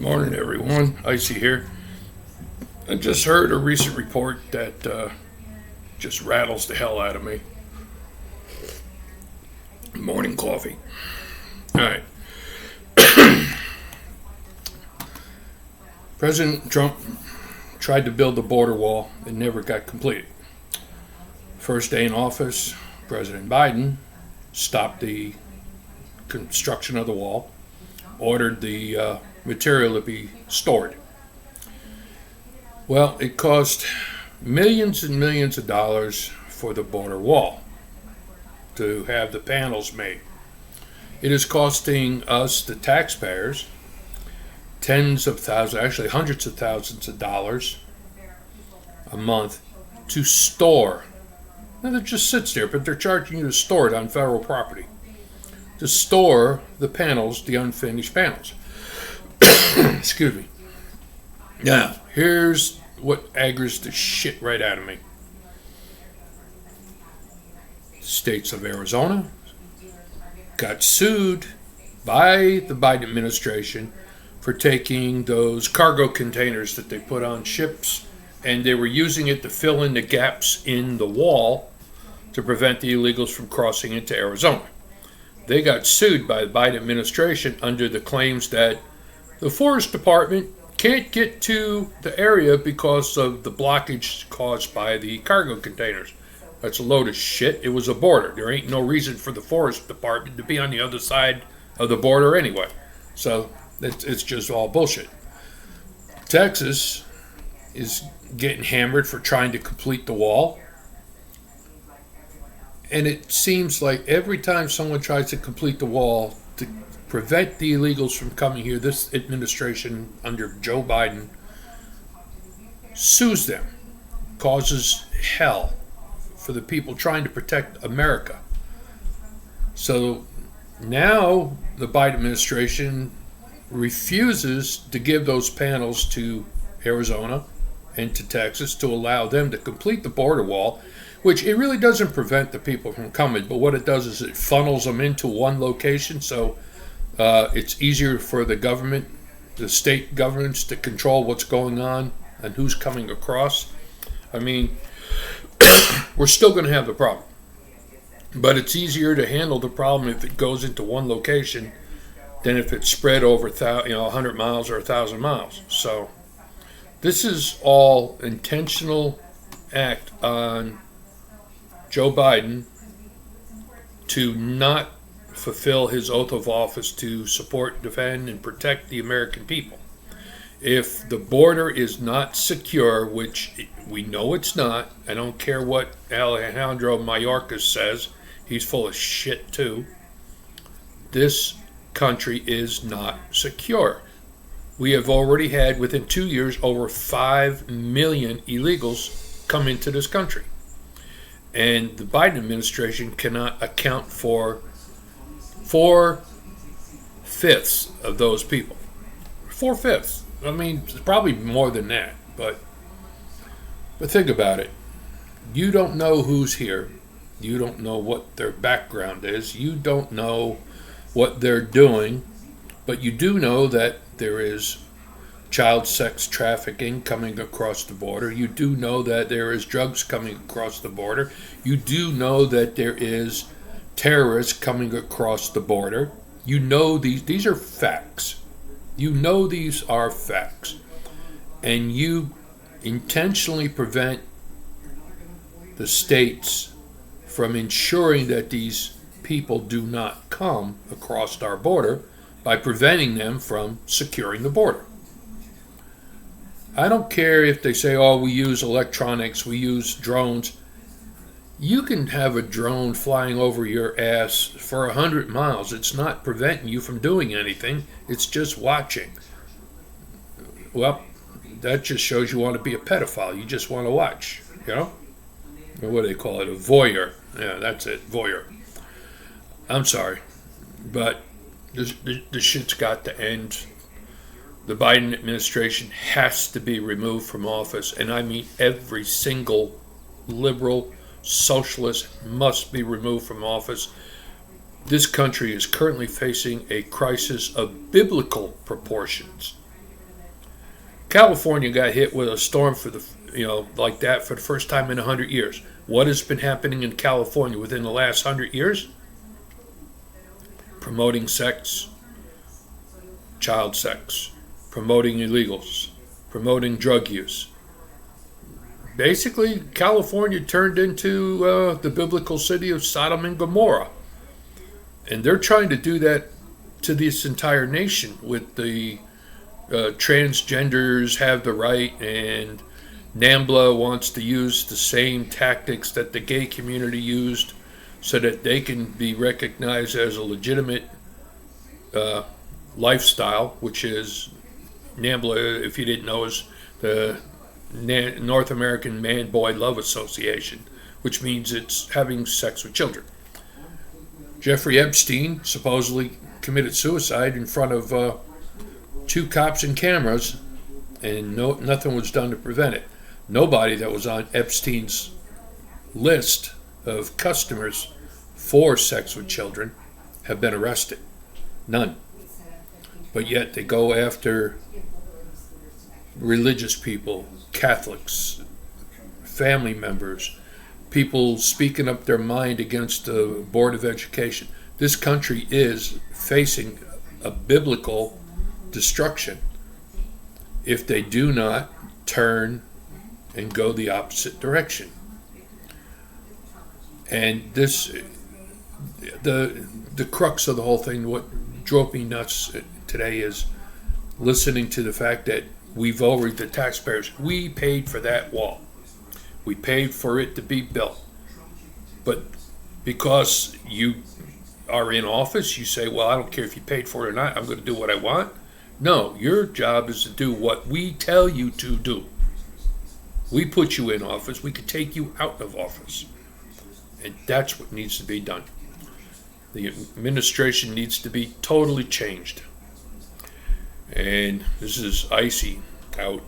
Morning, everyone. Icy here. I just heard a recent report that just rattles the hell out of me. Morning coffee. All right. President Trump tried to build the border wall and never got completed. First day in office, President Biden stopped the construction of the wall, ordered the material to be stored. Well, it cost millions and millions of dollars for the border wall to have the panels made. It is costing us, the taxpayers, tens of thousands, actually hundreds of thousands of dollars a month to store. Now, it just sits there, but they're charging you to store it on federal property. To store the panels, the unfinished panels. Excuse me. Now, here's what aggravates the shit right out of me. States of Arizona got sued by the Biden administration for taking those cargo containers that they put on ships, and they were using it to fill in the gaps in the wall to prevent the illegals from crossing into Arizona. They got sued by the Biden administration under the claims that the Forest Department can't get to the area because of the blockage caused by the cargo containers. That's a load of shit. It was a border. There ain't no reason for the Forest Department to be on the other side of the border anyway. So it's just all bullshit. Texas is getting hammered for trying to complete the wall. And it seems like every time someone tries to complete the wall to prevent the illegals from coming here, this administration under Joe Biden sues them, causes hell for the people trying to protect America. So now the Biden administration refuses to give those panels to Arizona and to Texas to allow them to complete the border wall, which it really doesn't prevent the people from coming, but what it does is it funnels them into one location, so it's easier for the government, the state governments, to control what's going on and who's coming across. I mean, we're still going to have the problem, but it's easier to handle the problem if it goes into one location than if it's spread over 100 miles or 1,000 miles. So this is all intentional act on Joe Biden to not fulfill his oath of office to support, defend, and protect the American people. If the border is not secure, which we know it's not, I don't care what Alejandro Mayorkas says, he's full of shit too, this country is not secure. We have already had, within 2 years, over 5 million illegals come into this country. And the Biden administration cannot account for 4/5 of those people. 4/5. I mean, it's probably more than that, but think about it. You don't know who's here. You don't know what their background is. You don't know what they're doing, but you do know that there is child sex trafficking coming across the border. You do know that there is drugs coming across the border. You do know that there is terrorists coming across the border. You know these are facts. You know these are facts. And you intentionally prevent the states from ensuring that these people do not come across our border by preventing them from securing the border. I don't care if they say, oh, we use electronics, we use drones. You can have a drone flying over your ass for 100 miles. It's not preventing you from doing anything. It's just watching. Well, that just shows you want to be a pedophile. You just want to watch, you know? Or what do they call it? A voyeur. Yeah, that's it, voyeur. I'm sorry, but this shit's got to end. The Biden administration has to be removed from office, and I mean every single liberal, socialist must be removed from office. This country is currently facing a crisis of biblical proportions. California got hit with a storm for the like that for the first time in 100 years. What has been happening in California within the last 100 years? Promoting sex, child sex, promoting illegals, promoting drug use. Basically, California turned into the biblical city of Sodom and Gomorrah. And they're trying to do that to this entire nation with the transgenders have the right, and NAMBLA wants to use the same tactics that the gay community used so that they can be recognized as a legitimate lifestyle, which is NAMBLA, if you didn't know, is the North American Man-Boy Love Association, which means it's having sex with children. Jeffrey Epstein supposedly committed suicide in front of 2 cops and cameras, and nothing was done to prevent it. Nobody that was on Epstein's list of customers for sex with children have been arrested. None. But yet they go after religious people, Catholics, family members, people speaking up their mind against the Board of Education. This country is facing a biblical destruction if they do not turn and go the opposite direction. And this, the crux of the whole thing, what drove me nuts today, is listening to the fact that the taxpayers, we paid for that wall. We paid for it to be built. But because you are in office, you say, well, I don't care if you paid for it or not, I'm going to do what I want. No, your job is to do what we tell you to do. We put you in office, we could take you out of office. And that's what needs to be done. The administration needs to be totally changed. And this is Icy out.